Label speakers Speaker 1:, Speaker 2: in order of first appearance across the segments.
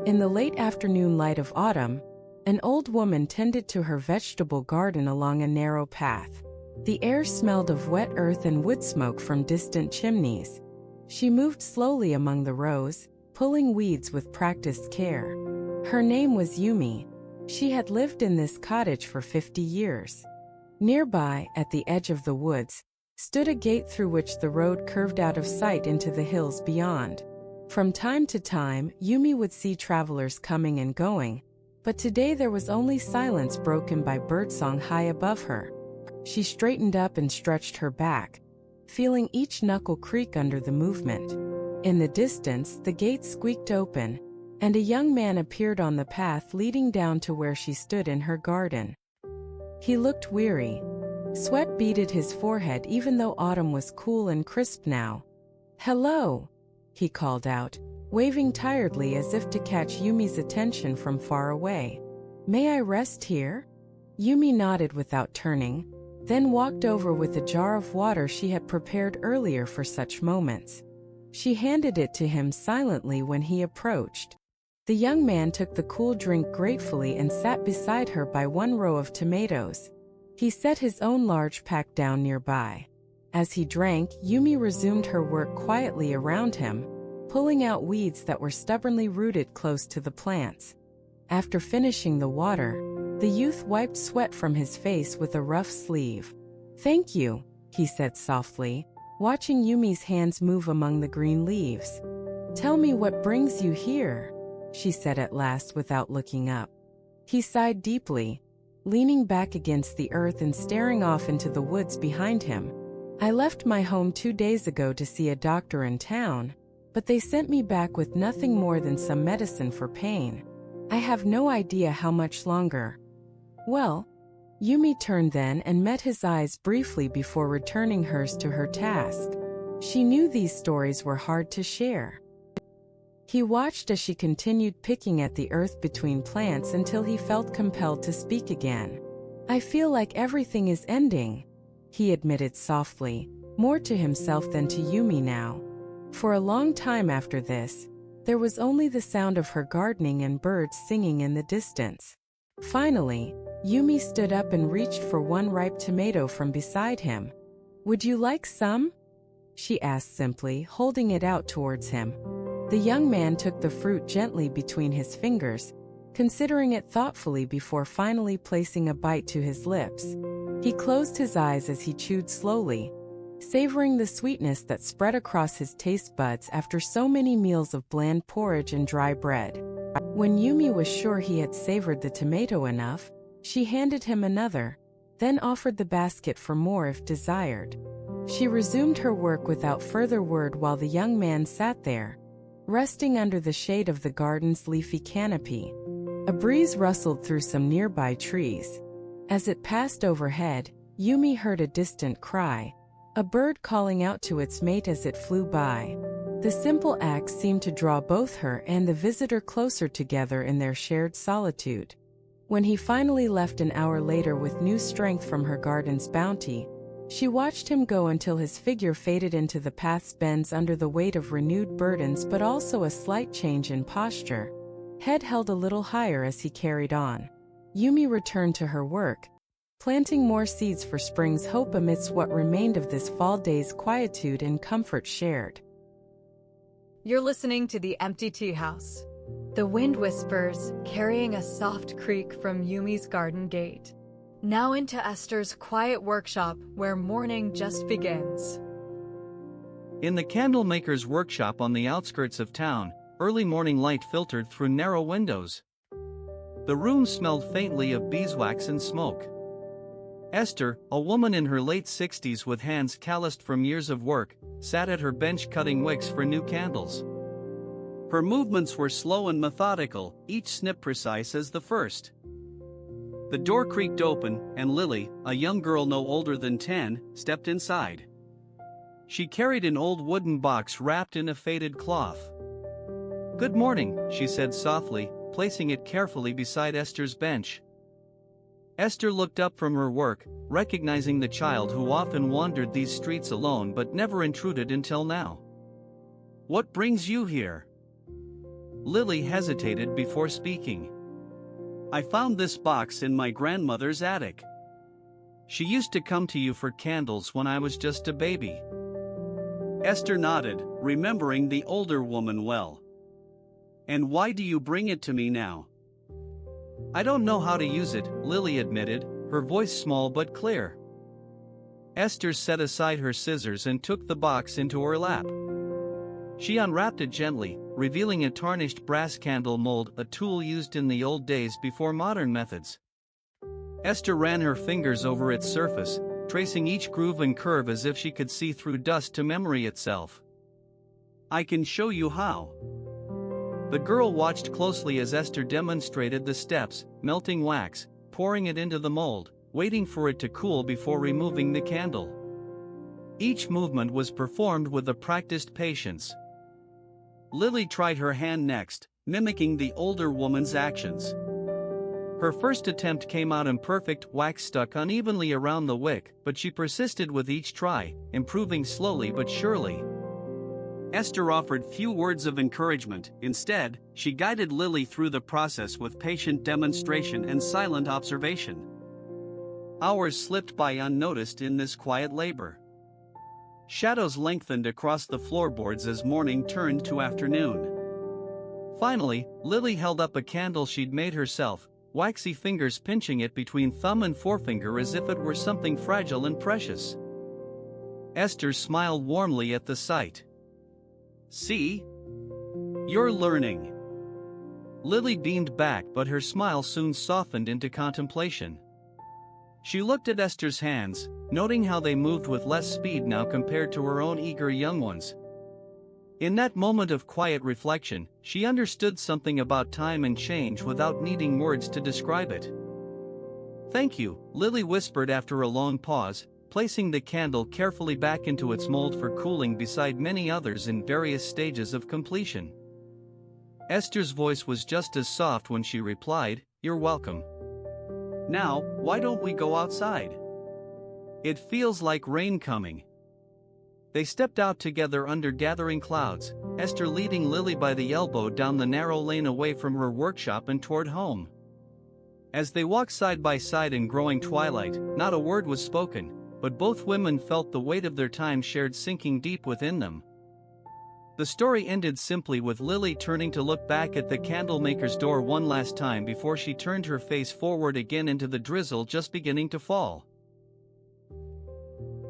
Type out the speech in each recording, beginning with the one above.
Speaker 1: In the late afternoon light of autumn, an old woman tended to her vegetable garden along a narrow path. The air smelled of wet earth and wood smoke from distant chimneys. She moved slowly among the rows, pulling weeds with practiced care. Her name was Yumi. She had lived in this cottage for 50 years. Nearby, at the edge of the woods, stood a gate through which the road curved out of sight into the hills beyond. From time to time, Yumi would see travelers coming and going, but today there was only silence broken by birdsong high above her. She straightened up and stretched her back, feeling each knuckle creak under the movement. In the distance, the gate squeaked open, and a young man appeared on the path leading down to where she stood in her garden. He looked weary. Sweat beaded his forehead even though autumn was cool and crisp now. "Hello," he called out, waving tiredly as if to catch Yumi's attention from far away. "May I rest here?" Yumi nodded without turning, then walked over with a jar of water she had prepared earlier for such moments. She handed it to him silently when he approached. The young man took the cool drink gratefully and sat beside her by one row of tomatoes. He set his own large pack down nearby. As he drank, Yumi resumed her work quietly around him, pulling out weeds that were stubbornly rooted close to the plants. After finishing the water, the youth wiped sweat from his face with a rough sleeve. "Thank you," he said softly, watching Yumi's hands move among the green leaves. "Tell me what brings you here," she said at last without looking up. He sighed deeply, leaning back against the earth and staring off into the woods behind him. "I left my home 2 days ago to see a doctor in town, but they sent me back with nothing more than some medicine for pain. I have no idea how much longer." "Well," Yumi turned then and met his eyes briefly before returning hers to her task. She knew these stories were hard to share. He watched as she continued picking at the earth between plants until he felt compelled to speak again. "I feel like everything is ending," he admitted softly, more to himself than to Yumi now. For a long time after this, there was only the sound of her gardening and birds singing in the distance. Finally, Yumi stood up and reached for one ripe tomato from beside him. "Would you like some?" she asked simply, holding it out towards him. The young man took the fruit gently between his fingers, considering it thoughtfully before finally placing a bite to his lips. He closed his eyes as he chewed slowly, savoring the sweetness that spread across his taste buds after so many meals of bland porridge and dry bread. When Yumi was sure he had savored the tomato enough, she handed him another, then offered the basket for more if desired. She resumed her work without further word while the young man sat there, resting under the shade of the garden's leafy canopy. A breeze rustled through some nearby trees. As it passed overhead, Yumi heard a distant cry, a bird calling out to its mate as it flew by. The simple act seemed to draw both her and the visitor closer together in their shared solitude. When he finally left an hour later with new strength from her garden's bounty, she watched him go until his figure faded into the path's bends under the weight of renewed burdens but also a slight change in posture. Head held a little higher as he carried on. Yumi returned to her work, planting more seeds for spring's hope amidst what remained of this fall day's quietude and comfort shared.
Speaker 2: You're listening to the Empty Teahouse. The wind whispers, carrying a soft creak from Yumi's garden gate. Now into Esther's quiet workshop where morning just begins.
Speaker 3: In the candlemaker's workshop on the outskirts of town, early morning light filtered through narrow windows. The room smelled faintly of beeswax and smoke. Esther, a woman in her late 60s with hands calloused from years of work, sat at her bench cutting wicks for new candles. Her movements were slow and methodical, each snip precise as the first. The door creaked open, and Lily, a young girl no older than 10, stepped inside. She carried an old wooden box wrapped in a faded cloth. "Good morning," she said softly, placing it carefully beside Esther's bench. Esther looked up from her work, recognizing the child who often wandered these streets alone but never intruded until now. "What brings you here?" Lily hesitated before speaking. I found this box in my grandmother's attic. She used to come to you for candles when I was just a baby. Esther nodded, remembering the older woman well. And why do you bring it to me now? I don't know how to use it, Lily admitted, her voice small but clear. Esther set aside her scissors and took the box into her lap. She unwrapped it gently, revealing a tarnished brass candle mold, a tool used in the old days before modern methods. Esther ran her fingers over its surface, tracing each groove and curve as if she could see through dust to memory itself. I can show you how. The girl watched closely as Esther demonstrated the steps, melting wax, pouring it into the mold, waiting for it to cool before removing the candle. Each movement was performed with a practiced patience. Lily tried her hand next, mimicking the older woman's actions. Her first attempt came out imperfect, wax stuck unevenly around the wick, but she persisted with each try, improving slowly but surely. Esther offered few words of encouragement. Instead, she guided Lily through the process with patient demonstration and silent observation. Hours slipped by unnoticed in this quiet labor. Shadows lengthened across the floorboards as morning turned to afternoon. Finally, Lily held up a candle she'd made herself, waxy fingers pinching it between thumb and forefinger as if it were something fragile and precious. Esther smiled warmly at the sight. See? You're learning. Lily beamed back, but her smile soon softened into contemplation. She looked at Esther's hands, noting how they moved with less speed now compared to her own eager young ones. In that moment of quiet reflection, she understood something about time and change without needing words to describe it. Thank you, Lily whispered after a long pause, placing the candle carefully back into its mold for cooling beside many others in various stages of completion. Esther's voice was just as soft when she replied, "You're welcome. Now, why don't we go outside? It feels like rain coming." They stepped out together under gathering clouds, Esther leading Lily by the elbow down the narrow lane away from her workshop and toward home. As they walked side by side in growing twilight, not a word was spoken, but both women felt the weight of their time shared sinking deep within them. The story ended simply with Lily turning to look back at the candlemaker's door one last time before she turned her face forward again into the drizzle just beginning to fall.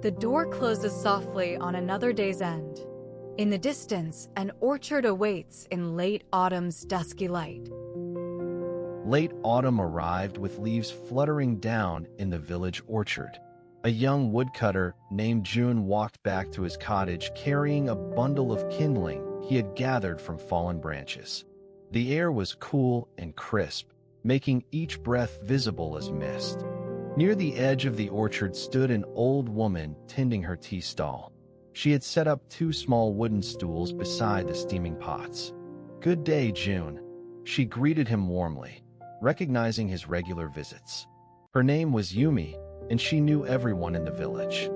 Speaker 2: The door closes softly on another day's end. In the distance, an orchard awaits in late autumn's dusky light.
Speaker 4: Late autumn arrived with leaves fluttering down in the village orchard. A young woodcutter named June walked back to his cottage carrying a bundle of kindling he had gathered from fallen branches. The air was cool and crisp, making each breath visible as mist. Near the edge of the orchard stood an old woman tending her tea stall. She had set up 2 small wooden stools beside the steaming pots. "Good day, June," she greeted him warmly, recognizing his regular visits. Her name was Yumi, and she knew everyone in the village.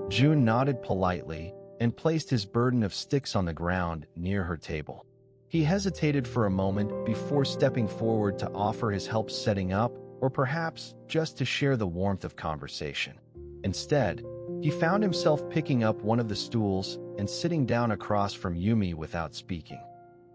Speaker 4: June nodded politely and placed his burden of sticks on the ground near her table. He hesitated for a moment before stepping forward to offer his help setting up, or perhaps just to share the warmth of conversation. Instead, he found himself picking up one of the stools and sitting down across from Yumi without speaking.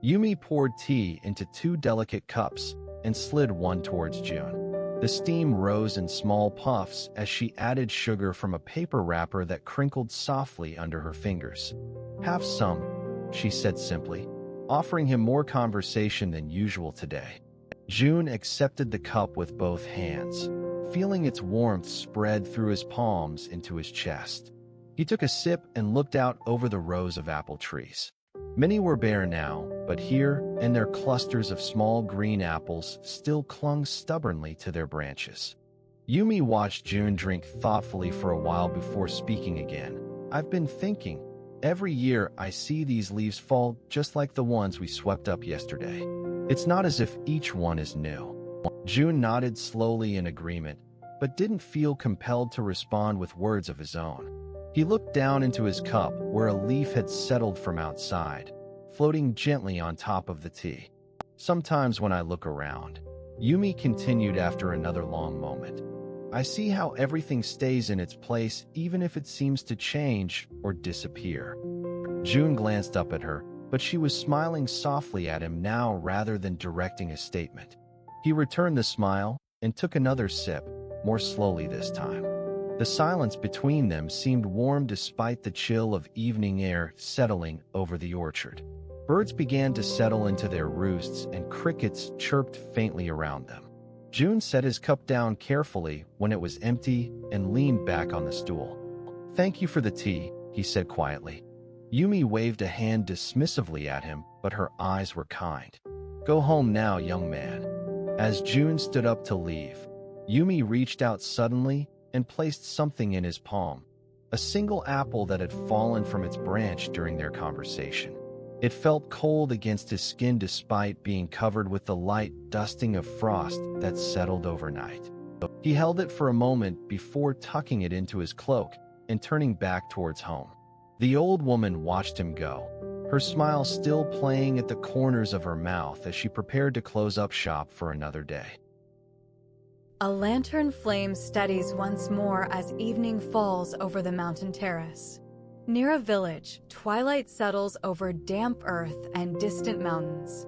Speaker 4: Yumi poured tea into 2 delicate cups and slid one towards June. The steam rose in small puffs as she added sugar from a paper wrapper that crinkled softly under her fingers. "Have some," she said simply, offering him more conversation than usual today. June accepted the cup with both hands, feeling its warmth spread through his palms into his chest. He took a sip and looked out over the rows of apple trees. Many were bare now, but here and there clusters of small green apples still clung stubbornly to their branches. Yumi watched June drink thoughtfully for a while before speaking again. "I've been thinking, every year I see these leaves fall just like the ones we swept up yesterday. It's not as if each one is new." June nodded slowly in agreement, but didn't feel compelled to respond with words of his own. He looked down into his cup where a leaf had settled from outside, floating gently on top of the tea. Sometimes when I look around, Yumi continued after another long moment, I see how everything stays in its place even if it seems to change or disappear. June glanced up at her, but she was smiling softly at him now rather than directing a statement. He returned the smile and took another sip, more slowly this time. The silence between them seemed warm despite the chill of evening air settling over the orchard. Birds began to settle into their roosts and crickets chirped faintly around them. June set his cup down carefully when it was empty and leaned back on the stool. "Thank you for the tea," he said quietly. Yumi waved a hand dismissively at him, but her eyes were kind. "Go home now, young man." As June stood up to leave, Yumi reached out suddenly and placed something in his palm, a single apple that had fallen from its branch during their conversation. It felt cold against his skin despite being covered with the light dusting of frost that settled overnight. He held it for a moment before tucking it into his cloak and turning back towards home. The old woman watched him go, her smile still playing at the corners of her mouth as she prepared to close up shop for another day.
Speaker 2: A lantern flame steadies once more as evening falls over the mountain terrace. Near a village, twilight settles over damp earth and distant mountains.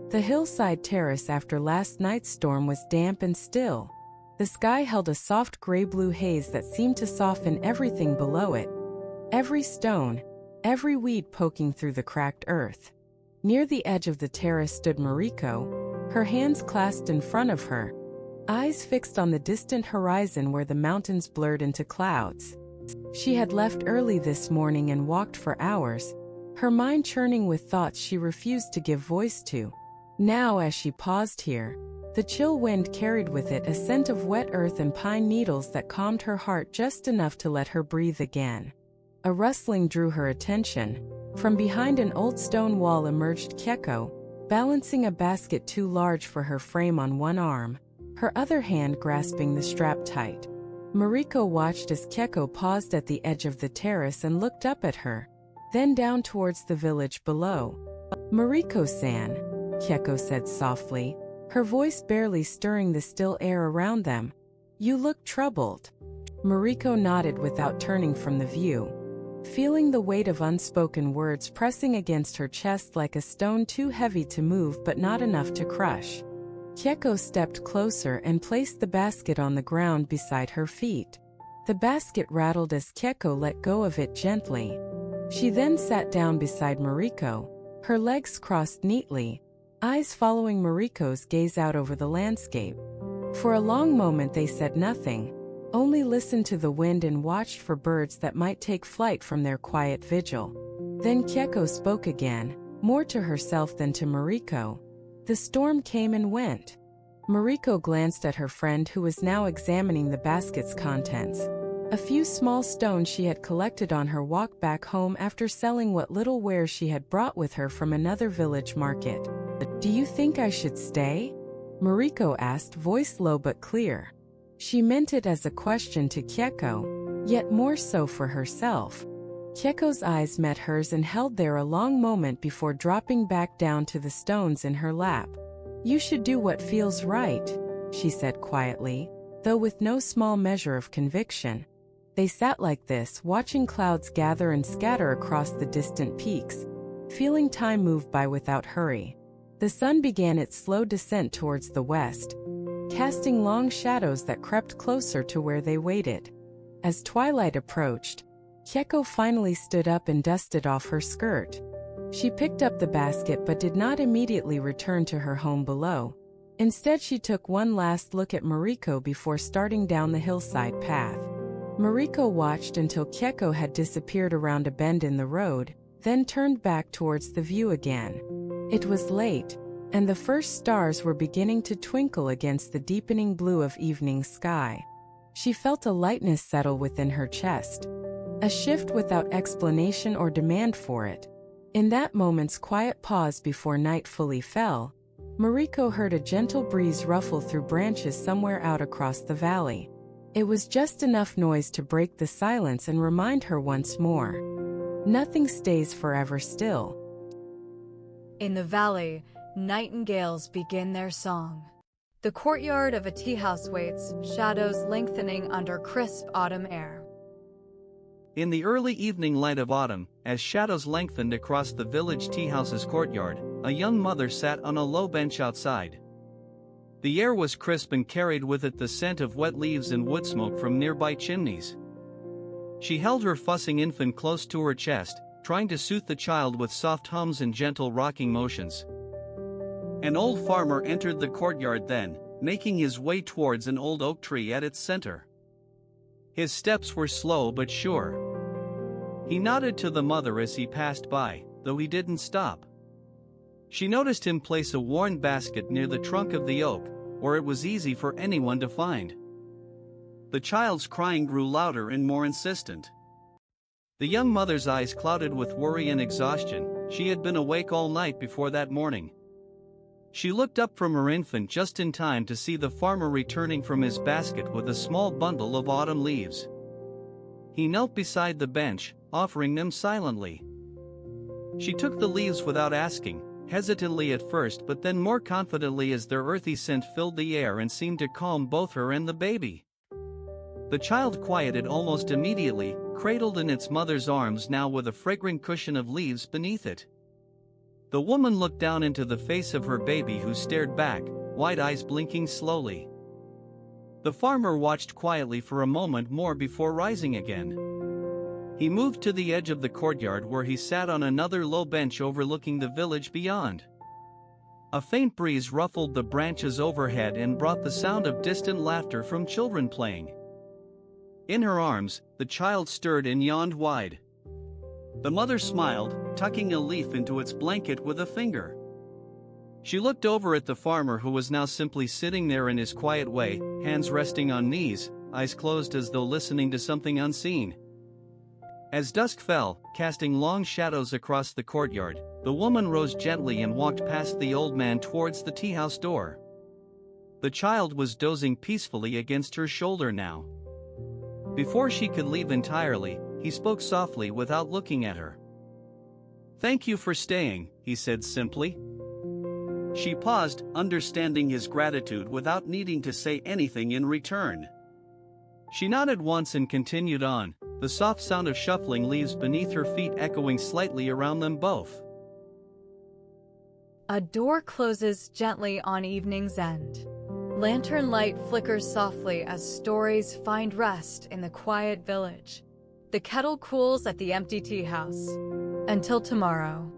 Speaker 1: The hillside terrace after last night's storm was damp and still. The sky held a soft gray-blue haze that seemed to soften everything below it. Every stone, every weed poking through the cracked earth. Near the edge of the terrace stood Mariko, her hands clasped in front of her, eyes fixed on the distant horizon where the mountains blurred into clouds. She had left early this morning and walked for hours, her mind churning with thoughts she refused to give voice to. Now, as she paused here, the chill wind carried with it a scent of wet earth and pine needles that calmed her heart just enough to let her breathe again. A rustling drew her attention. From behind an old stone wall emerged Keiko, balancing a basket too large for her frame on one arm, her other hand grasping the strap tight. Mariko watched as Keiko paused at the edge of the terrace and looked up at her, then down towards the village below. "Mariko-san," Keiko said softly, her voice barely stirring the still air around them. "You look troubled." Mariko nodded without turning from the view, feeling the weight of unspoken words pressing against her chest like a stone too heavy to move but not enough to crush. Keiko stepped closer and placed the basket on the ground beside her feet. The basket rattled as Keiko let go of it gently. She then sat down beside Mariko, her legs crossed neatly, eyes following Mariko's gaze out over the landscape. For a long moment they said nothing, only listened to the wind and watched for birds that might take flight from their quiet vigil. Then Keiko spoke again, more to herself than to Mariko. The storm came and went. Mariko glanced at her friend who was now examining the basket's contents. A few small stones she had collected on her walk back home after selling what little wares she had brought with her from another village market. "Do you think I should stay?" Mariko asked, voice low but clear. She meant it as a question to Keiko, yet more so for herself. Keiko's eyes met hers and held there a long moment before dropping back down to the stones in her lap. "You should do what feels right," she said quietly, though with no small measure of conviction. They sat like this, watching clouds gather and scatter across the distant peaks, feeling time move by without hurry. The sun began its slow descent towards the west, casting long shadows that crept closer to where they waited. As twilight approached, Keiko finally stood up and dusted off her skirt. She picked up the basket but did not immediately return to her home below. Instead, she took one last look at Mariko before starting down the hillside path. Mariko watched until Keiko had disappeared around a bend in the road, then turned back towards the view again. It was late, and the first stars were beginning to twinkle against the deepening blue of evening sky. She felt a lightness settle within her chest, a shift without explanation or demand for it. In that moment's quiet pause before night fully fell, Mariko heard a gentle breeze ruffle through branches somewhere out across the valley. It was just enough noise to break the silence and remind her once more. Nothing stays forever still.
Speaker 2: In the valley, nightingales begin their song. The courtyard of a tea house waits, shadows lengthening under crisp autumn air.
Speaker 3: In the early evening light of autumn, as shadows lengthened across the village tea house's courtyard, a young mother sat on a low bench outside. The air was crisp and carried with it the scent of wet leaves and wood smoke from nearby chimneys. She held her fussing infant close to her chest, trying to soothe the child with soft hums and gentle rocking motions. An old farmer entered the courtyard then, making his way towards an old oak tree at its center. His steps were slow but sure. He nodded to the mother as he passed by, though he didn't stop. She noticed him place a worn basket near the trunk of the oak, where it was easy for anyone to find. The child's crying grew louder and more insistent. The young mother's eyes clouded with worry and exhaustion. She had been awake all night before that morning. She looked up from her infant just in time to see the farmer returning from his basket with a small bundle of autumn leaves. He knelt beside the bench, offering them silently. She took the leaves without asking, hesitantly at first but then more confidently as their earthy scent filled the air and seemed to calm both her and the baby. The child quieted almost immediately, cradled in its mother's arms now with a fragrant cushion of leaves beneath it. The woman looked down into the face of her baby who stared back, wide eyes blinking slowly. The farmer watched quietly for a moment more before rising again. He moved to the edge of the courtyard where he sat on another low bench overlooking the village beyond. A faint breeze ruffled the branches overhead and brought the sound of distant laughter from children playing. In her arms, the child stirred and yawned wide. The mother smiled, tucking a leaf into its blanket with a finger. She looked over at the farmer who was now simply sitting there in his quiet way, hands resting on knees, eyes closed as though listening to something unseen. As dusk fell, casting long shadows across the courtyard, the woman rose gently and walked past the old man towards the tea house door. The child was dozing peacefully against her shoulder now. Before she could leave entirely, he spoke softly without looking at her. "Thank you for staying," he said simply. She paused, understanding his gratitude without needing to say anything in return. She nodded once and continued on, the soft sound of shuffling leaves beneath her feet echoing slightly around them both.
Speaker 2: A door closes gently on evening's end. Lantern light flickers softly as stories find rest in the quiet village. The kettle cools at the empty tea house. Until tomorrow.